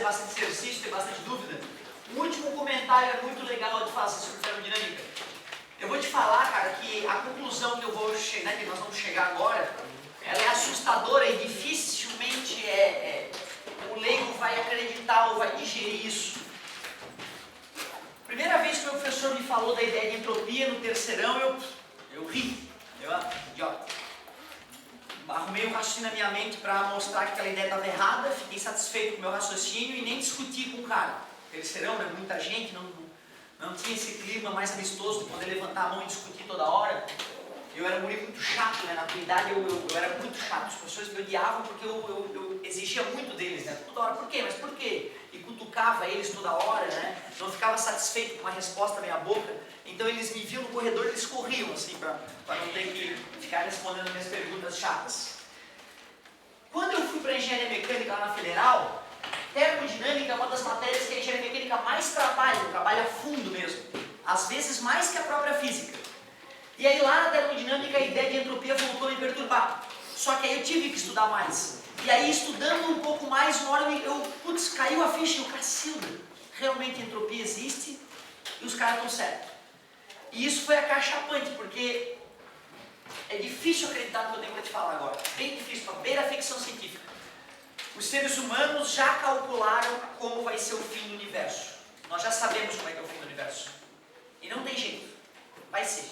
fazer bastante exercício, ter bastante dúvida. Um último comentário é muito legal de fazer sobre termodinâmica. Eu vou te falar, cara, que a conclusão que eu vou chegar, que nós vamos chegar agora, ela é assustadora e dificilmente o leigo vai acreditar ou vai digerir isso. Primeira vez que o meu professor me falou da ideia de entropia no terceirão, eu ri. Idiota. Arrumei um raciocínio na minha mente para mostrar que aquela ideia estava errada, fiquei satisfeito com o meu raciocínio e nem discuti com o cara. Terceirão, né? Muita gente, não tinha esse clima mais amistoso de poder levantar a mão e discutir toda hora. Eu era muito chato, né? Na tua idade eu era muito chato. Os professores me odiavam porque eu exigia muito deles, né? Toda hora, por quê? Mas por quê? E cutucava eles toda hora, né? Não ficava satisfeito com uma resposta meia boca. Então eles me viam no corredor e eles corriam, assim, para não ter que ficar respondendo minhas perguntas chatas. Quando eu fui para a engenharia mecânica lá na Federal, termodinâmica é uma das matérias que a engenharia mecânica mais trabalha a fundo mesmo. Às vezes mais que a própria física. E aí lá na termodinâmica a ideia de entropia voltou a me perturbar. Só que aí eu tive que estudar mais. E aí estudando um pouco mais, uma hora caiu a ficha, Cacilda, realmente entropia existe e os caras estão certos. E isso foi acachapante, porque é difícil acreditar no que eu tenho para te falar agora. Bem difícil, para beira a ficção científica. Os seres humanos já calcularam como vai ser o fim do universo. Nós já sabemos como é que é o fim do universo. E não tem jeito. Vai ser.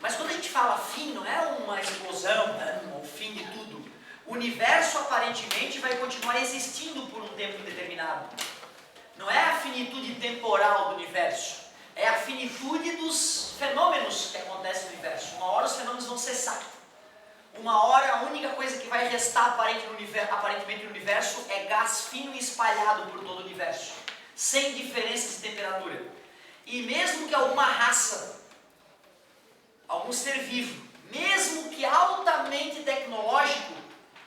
Mas quando a gente fala fim, não é uma explosão, né? O fim de tudo. O universo aparentemente vai continuar existindo por um tempo indeterminado. Não é a finitude temporal do universo. É a finitude dos fenômenos que acontecem no universo. Uma hora os fenômenos vão cessar. Uma hora a única coisa que vai restar aparentemente no universo é gás fino e espalhado por todo o universo. Sem diferenças de temperatura. E mesmo que alguma raça, algum ser vivo, mesmo que altamente tecnológico,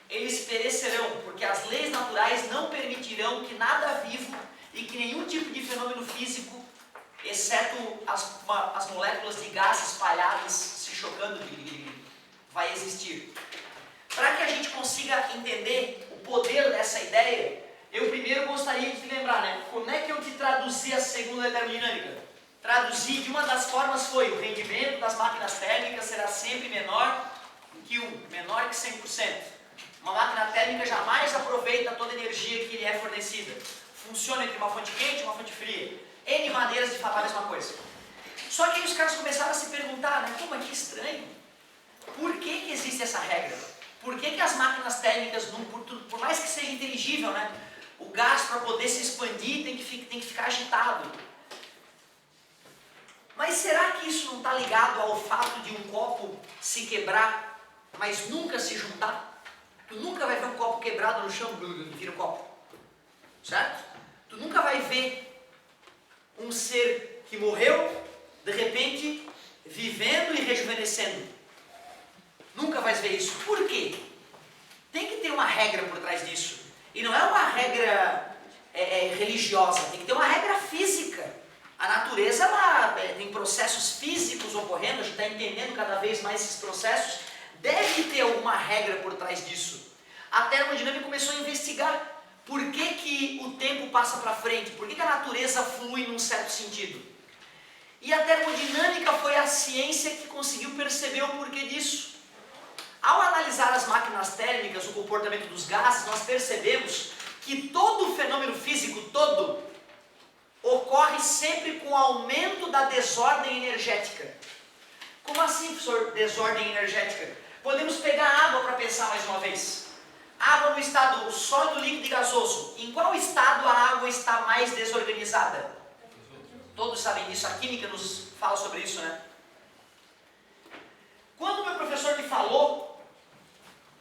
eles perecerão, porque as leis naturais não permitirão que nada vivo e que nenhum tipo de fenômeno físico, exceto as moléculas de gás espalhadas se chocando, vai existir. Para que a gente consiga entender o poder dessa ideia, eu primeiro gostaria de te lembrar, né? Como é que eu te traduzi a segunda termodinâmica? Traduzir de uma das formas foi: o rendimento das máquinas térmicas será sempre menor que 1, menor que 100%. Uma máquina térmica jamais aproveita toda a energia que lhe é fornecida. Funciona entre uma fonte quente e uma fonte fria. N maneiras de falar a mesma coisa. Só que aí os caras começaram a se perguntar, né? Pô, mas que estranho. Por que existe essa regra? Por que as máquinas térmicas, por mais que seja inteligível, né? O gás para poder se expandir tem que ficar agitado. Mas será que isso não está ligado ao fato de um copo se quebrar, mas nunca se juntar? Tu nunca vai ver um copo quebrado no chão e vira um copo. Certo? Tu nunca vai ver um ser que morreu, de repente, vivendo e rejuvenescendo. Nunca vais ver isso. Por quê? Tem que ter uma regra por trás disso. E não é uma regra religiosa, tem que ter uma regra física. A natureza ela, tem processos físicos ocorrendo, a gente está entendendo cada vez mais esses processos. Deve ter alguma regra por trás disso. A termodinâmica começou a investigar por que o tempo passa para frente, por que a natureza flui num certo sentido. E a termodinâmica foi a ciência que conseguiu perceber o porquê disso. Ao analisar as máquinas térmicas, o comportamento dos gases, nós percebemos que todo fenômeno físico, ocorre sempre com aumento da desordem energética. Como assim, professor, desordem energética? Podemos pegar água para pensar mais uma vez. Água no estado sólido, líquido e gasoso. Em qual estado a água está mais desorganizada? Todos sabem disso, a química nos fala sobre isso, né? Quando o meu professor me falou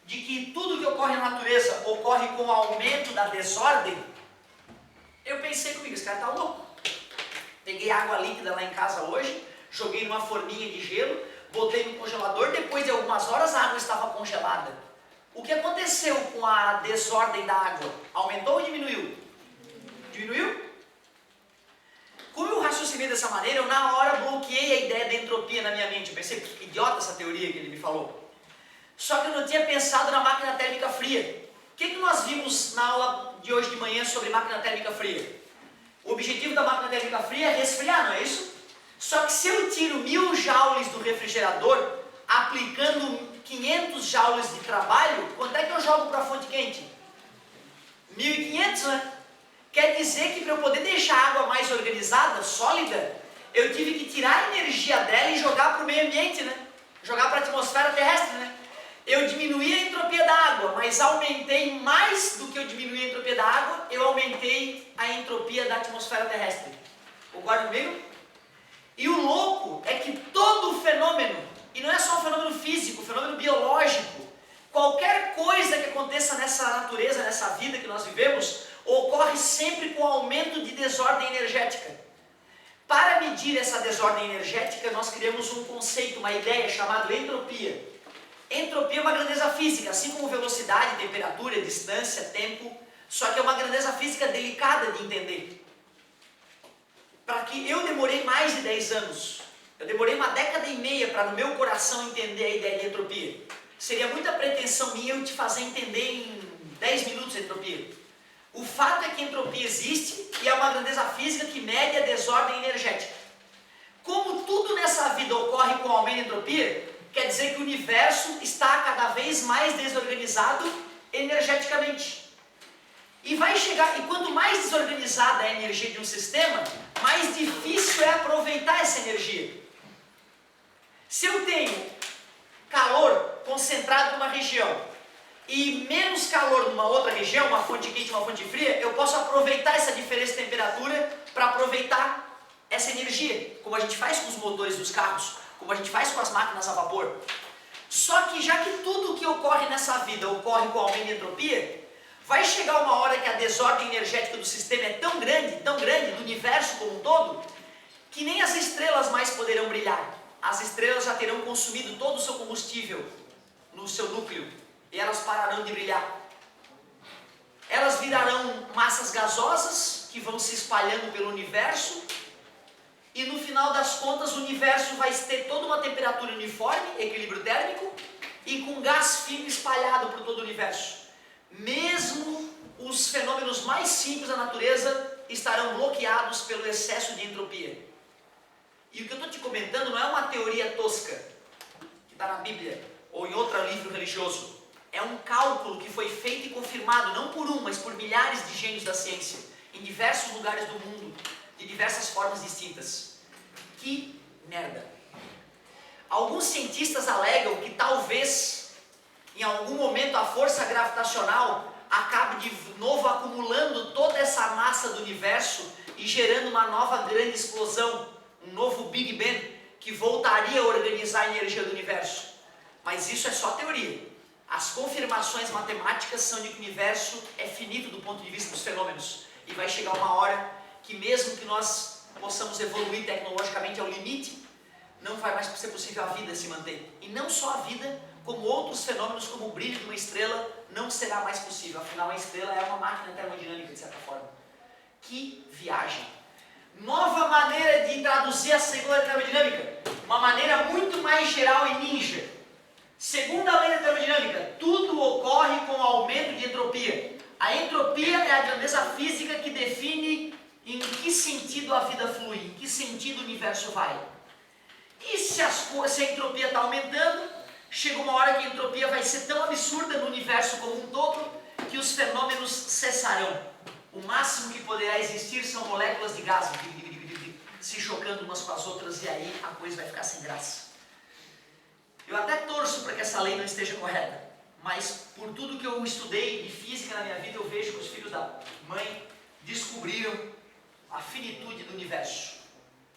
de que tudo que ocorre na natureza ocorre com o aumento da desordem, eu pensei comigo, esse cara tá louco. Peguei água líquida lá em casa hoje, joguei numa forminha de gelo, botei no congelador, depois de algumas horas a água estava congelada. O que aconteceu com a desordem da água? Aumentou ou diminuiu? Diminuiu? Como eu raciocinei dessa maneira, eu na hora bloqueei a ideia da entropia na minha mente. Eu pensei, que idiota essa teoria que ele me falou. Só que eu não tinha pensado na máquina térmica fria. O que nós vimos na aula de hoje de manhã sobre máquina térmica fria? O objetivo da máquina térmica fria é resfriar, não é isso? Só que se eu tiro 1000 joules do refrigerador, aplicando 500 joules de trabalho, quanto é que eu jogo para a fonte quente? 1500, né? Quer dizer que para eu poder deixar a água mais organizada, sólida, eu tive que tirar a energia dela e jogar para o meio ambiente, né? Jogar para a atmosfera terrestre, né? Eu diminuí a entropia da água, mas aumentei mais do que eu diminuí a entropia da água, eu aumentei a entropia da atmosfera terrestre. Concorda comigo? E o louco é que todo fenômeno, e não é só um fenômeno físico, um fenômeno biológico, qualquer coisa que aconteça nessa natureza, nessa vida que nós vivemos, ocorre sempre com aumento de desordem energética. Para medir essa desordem energética, nós criamos um conceito, uma ideia chamada entropia. Entropia é uma grandeza física, assim como velocidade, temperatura, distância, tempo, só que é uma grandeza física delicada de entender. Para que eu demorei mais de 10 anos, eu demorei uma década e meia para no meu coração entender a ideia de entropia. Seria muita pretensão minha eu te fazer entender em 10 minutos a entropia. O fato é que a entropia existe e é uma grandeza física que mede a desordem energética. Como tudo nessa vida ocorre com aumento de entropia, quer dizer que o universo está cada vez mais desorganizado energeticamente. E vai chegar, e quanto mais desorganizada é a energia de um sistema, mais difícil é aproveitar essa energia. Se eu tenho calor concentrado numa região e menos calor numa outra região, uma fonte quente e uma fonte fria, eu posso aproveitar essa diferença de temperatura para aproveitar essa energia, como a gente faz com os motores dos carros, como a gente faz com as máquinas a vapor. Só que já que tudo o que ocorre nessa vida ocorre com aumento de entropia, vai chegar uma hora que a desordem energética do sistema é tão grande, do universo como um todo, que nem as estrelas mais poderão brilhar. As estrelas já terão consumido todo o seu combustível no seu núcleo e elas pararão de brilhar. Elas virarão massas gasosas que vão se espalhando pelo universo e no final das contas o universo vai ter toda uma temperatura uniforme, equilíbrio térmico e com gás fino espalhado por todo o universo. Mesmo os fenômenos mais simples da natureza estarão bloqueados pelo excesso de entropia. E o que eu estou te comentando não é uma teoria tosca, que está na Bíblia ou em outro livro religioso. É um cálculo que foi feito e confirmado, não por um, mas por milhares de gênios da ciência, em diversos lugares do mundo, de diversas formas distintas. Que merda! Alguns cientistas alegam que talvez, em algum momento, a força gravitacional acabe de novo acumulando toda essa massa do universo e gerando uma nova grande explosão, um novo Big Bang, que voltaria a organizar a energia do universo. Mas isso é só teoria. As confirmações matemáticas são de que o universo é finito do ponto de vista dos fenômenos. E vai chegar uma hora que mesmo que nós possamos evoluir tecnologicamente ao limite, não vai mais ser possível a vida se manter. E não só a vida, como outros fenômenos, como o brilho de uma estrela, não será mais possível. Afinal, a estrela é uma máquina termodinâmica, de certa forma. Que viagem! Nova maneira de traduzir a segunda termodinâmica. Uma maneira muito mais geral e ninja. Segundo a lei da termodinâmica, tudo ocorre com aumento de entropia. A entropia é a grandeza física que define em que sentido a vida flui, em que sentido o universo vai. E se a entropia está aumentando, chega uma hora que a entropia vai ser tão absurda no universo como um todo, que os fenômenos cessarão. O máximo que poderá existir são moléculas de gás se chocando umas com as outras, e aí a coisa vai ficar sem graça. Eu até torço para que essa lei não esteja correta, mas por tudo que eu estudei de física na minha vida, eu vejo que os filhos da mãe descobriram a finitude do universo.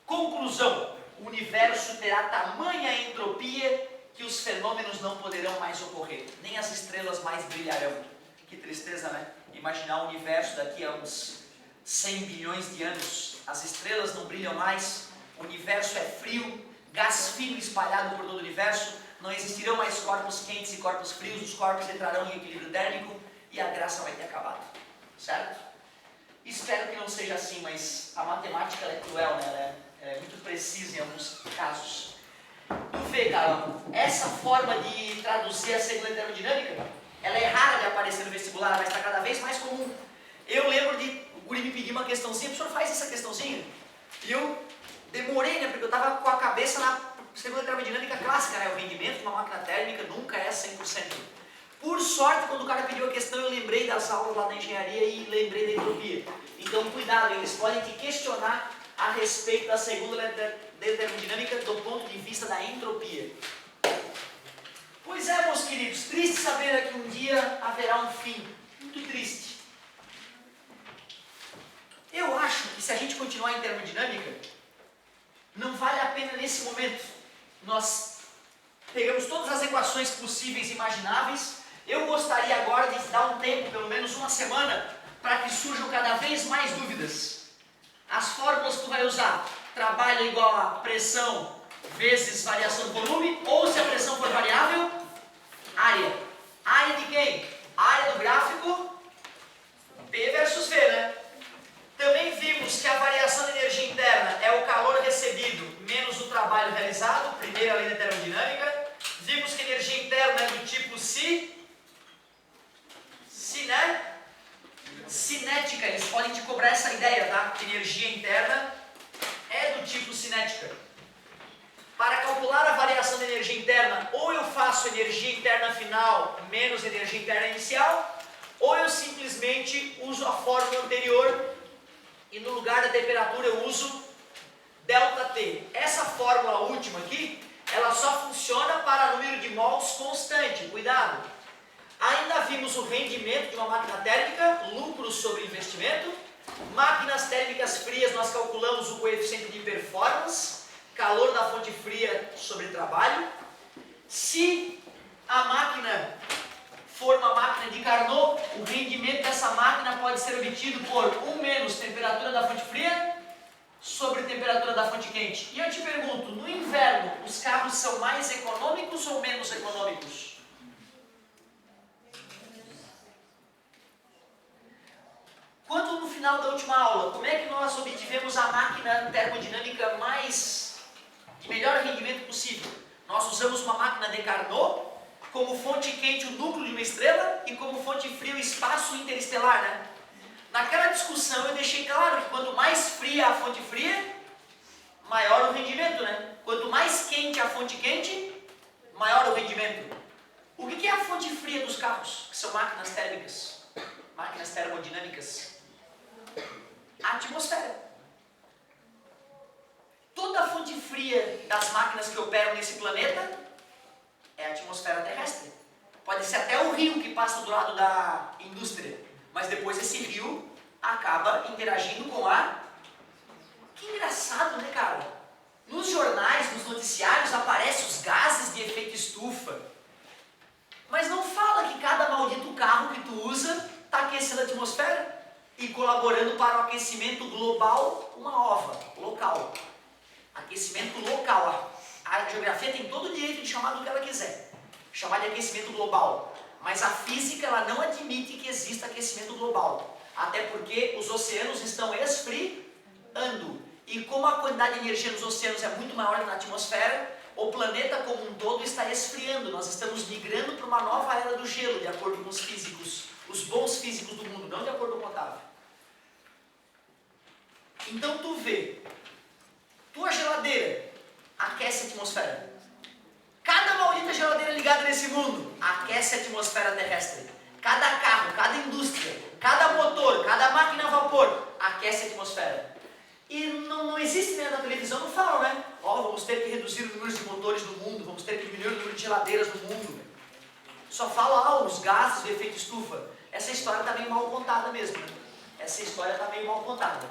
Conclusão: o universo terá tamanha entropia que os fenômenos não poderão mais ocorrer, nem as estrelas mais brilharão. Que tristeza, né? Imaginar o universo daqui a uns 100 bilhões de anos, as estrelas não brilham mais, o universo é frio, gás fino espalhado por todo o universo, não existirão mais corpos quentes e corpos frios, os corpos entrarão em equilíbrio térmico e a graça vai ter acabado. Certo? Espero que não seja assim, mas a matemática é cruel, né? Ela é muito precisa em alguns casos. Tu vê, cara, essa forma de traduzir a segunda termodinâmica, ela é rara de aparecer no vestibular, sorte, quando o cara pediu a questão, eu lembrei das aulas lá da engenharia e lembrei da entropia. Então, cuidado, eles podem te questionar a respeito da segunda lei da termodinâmica do ponto de vista da entropia. Pois é, meus queridos, triste saber que um dia haverá um fim. Muito triste. Eu acho que se a gente continuar em termodinâmica, não vale a pena nesse momento. Nós pegamos todas as equações possíveis e imagináveis. Eu gostaria agora de dar um tempo, pelo menos uma semana, para que surjam cada vez mais dúvidas. As fórmulas que tu vai usar, trabalho igual a pressão vezes variação do volume, ou se a pressão for variável, área. Área de quem? Área do gráfico, P versus V, né? Também vimos que a variação de energia interna é o calor recebido menos o trabalho realizado, primeira lei da termodinâmica. Vimos que a energia interna é do tipo cinética. Eles podem te cobrar essa ideia, tá? Que energia interna é do tipo cinética. Para calcular a variação de energia interna, ou eu faço energia interna final menos energia interna inicial, ou eu simplesmente uso a fórmula anterior e no lugar da temperatura eu uso ΔT. Essa fórmula última aqui, ela só funciona para número de mols constante, cuidado. Ainda vimos o rendimento de uma máquina térmica, lucro sobre investimento. Máquinas térmicas frias, nós calculamos o coeficiente de performance, calor da fonte fria sobre trabalho. Se a máquina for uma máquina de Carnot, o rendimento dessa máquina pode ser obtido por 1 menos temperatura da fonte fria sobre temperatura da fonte quente. E eu te pergunto, no inverno, os carros são mais econômicos ou menos econômicos? Quando no final da última aula, como é que nós obtivemos a máquina termodinâmica de melhor rendimento possível? Nós usamos uma máquina de Carnot, como fonte quente o núcleo de uma estrela e como fonte fria o espaço interestelar, né? Naquela discussão eu deixei claro que quanto mais fria a fonte fria, maior o rendimento, né? Quanto mais quente a fonte quente, maior o rendimento. O que é a fonte fria dos carros, que são máquinas térmicas, máquinas termodinâmicas? A atmosfera. Toda a fonte fria das máquinas que operam nesse planeta é a atmosfera terrestre. Pode ser até o rio que passa do lado da indústria, mas depois esse rio acaba interagindo com a... Que engraçado, né, cara? Nos jornais, nos noticiários, aparecem os gases de efeito estufa. Mas não fala que cada maldito carro que tu usa está aquecendo a atmosfera e colaborando para o aquecimento global, uma ova, local. Aquecimento local. A geografia tem todo o direito de chamar do que ela quiser. Chamar de aquecimento global. Mas a física ela não admite que exista aquecimento global. Até porque os oceanos estão esfriando. E como a quantidade de energia nos oceanos é muito maior que na atmosfera, o planeta como um todo está esfriando. Nós estamos migrando para uma nova era do gelo, de acordo com os físicos, os bons físicos do mundo, não de acordo com o Otávio. Então tu vê, tua geladeira aquece a atmosfera. Cada maldita geladeira ligada nesse mundo aquece a atmosfera terrestre. Cada carro, cada indústria, cada motor, cada máquina a vapor aquece a atmosfera. E não existe, né, na televisão, não falam, né? Ó, vamos ter que reduzir o número de motores no mundo, vamos ter que diminuir o número de geladeiras no mundo. Só falam, os gases de efeito estufa. Essa história está meio mal contada mesmo, né? Essa história está meio mal contada.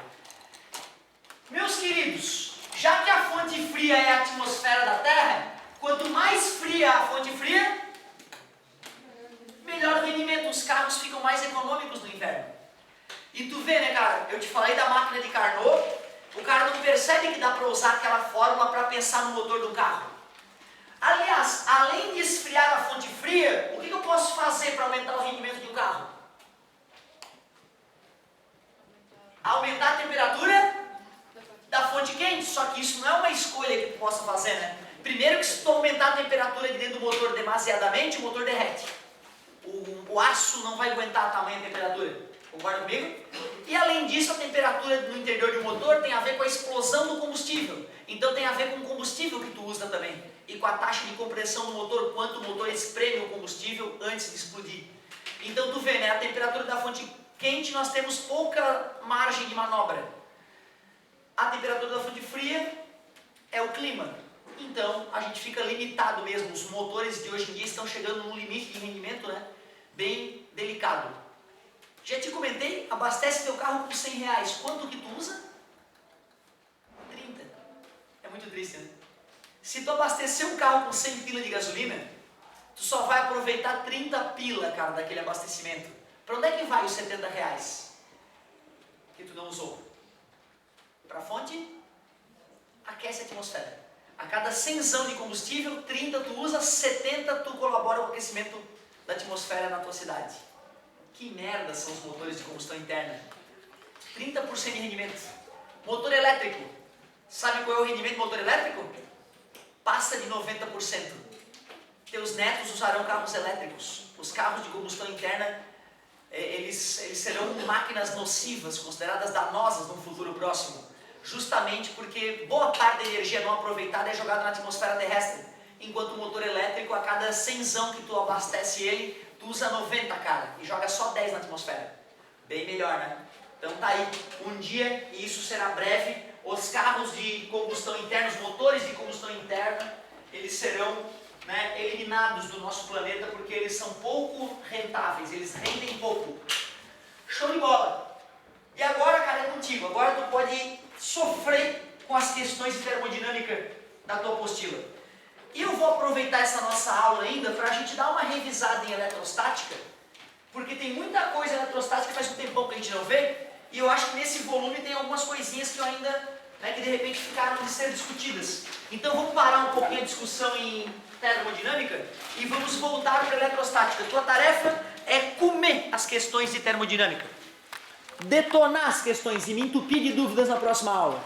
Meus queridos, já que a fonte fria é a atmosfera da Terra, quanto mais fria a fonte fria, melhor o rendimento. Os carros ficam mais econômicos no inverno. E tu vê, né, cara? Eu te falei da máquina de Carnot. O cara não percebe que dá para usar aquela fórmula para pensar no motor do carro. Aliás, além de esfriar a fonte fria, o que eu posso fazer para aumentar o rendimento de um carro? Aumentar a temperatura da fonte quente. Só que isso não é uma escolha que tu possa fazer, né? Primeiro que se tu aumentar a temperatura de dentro do motor demasiadamente, o motor derrete. O aço não vai aguentar a tamanha temperatura. Concorda comigo? E além disso, a temperatura no interior do motor tem a ver com a explosão do combustível. Então tem a ver com o combustível que tu usa também. E com a taxa de compressão do motor, quanto o motor espreme o combustível antes de explodir. Então tu vê, né, a temperatura da fonte quente nós temos pouca margem de manobra. A temperatura da fonte fria é o clima. Então a gente fica limitado mesmo. Os motores de hoje em dia estão chegando num limite de rendimento, né, bem delicado. Já te comentei, abastece teu carro por R$100. Quanto que tu usa? 30. É muito triste, né? Se tu abastecer um carro com 100 pila de gasolina, tu só vai aproveitar 30 pila, cara, daquele abastecimento. Para onde é que vai os R$70 que tu não usou? Para a fonte, aquece a atmosfera. A cada 100 de combustível, 30 tu usa, 70 tu colabora com o aquecimento da atmosfera na tua cidade. Que merda são os motores de combustão interna. 30% de rendimento. Motor elétrico. Sabe qual é o rendimento do motor elétrico? Passa de 90%. Teus netos usarão carros elétricos. Os carros de combustão interna, eles serão máquinas nocivas, consideradas danosas no futuro próximo. Justamente porque boa parte da energia não aproveitada é jogada na atmosfera terrestre. Enquanto o motor elétrico, a cada 100 que tu abastece ele, tu usa 90, cara, e joga só 10 na atmosfera. Bem melhor, né? Então tá aí, um dia, e isso será breve, os carros de combustão interna, os motores de combustão interna, eles serão, né, eliminados do nosso planeta porque eles são pouco rentáveis, eles rendem pouco. Show de bola! E agora, cara, é contigo. Agora tu pode sofrer com as questões de termodinâmica da tua apostila. E eu vou aproveitar essa nossa aula ainda para a gente dar uma revisada em eletrostática, porque tem muita coisa em eletrostática que faz um tempão que a gente não vê, e eu acho que nesse volume tem algumas coisinhas que eu ainda, né, que de repente ficaram de ser discutidas. Então vamos parar um pouquinho a discussão em termodinâmica e vamos voltar para a eletrostática. Tua tarefa é comer as questões de termodinâmica, detonar as questões e me entupir de dúvidas na próxima aula.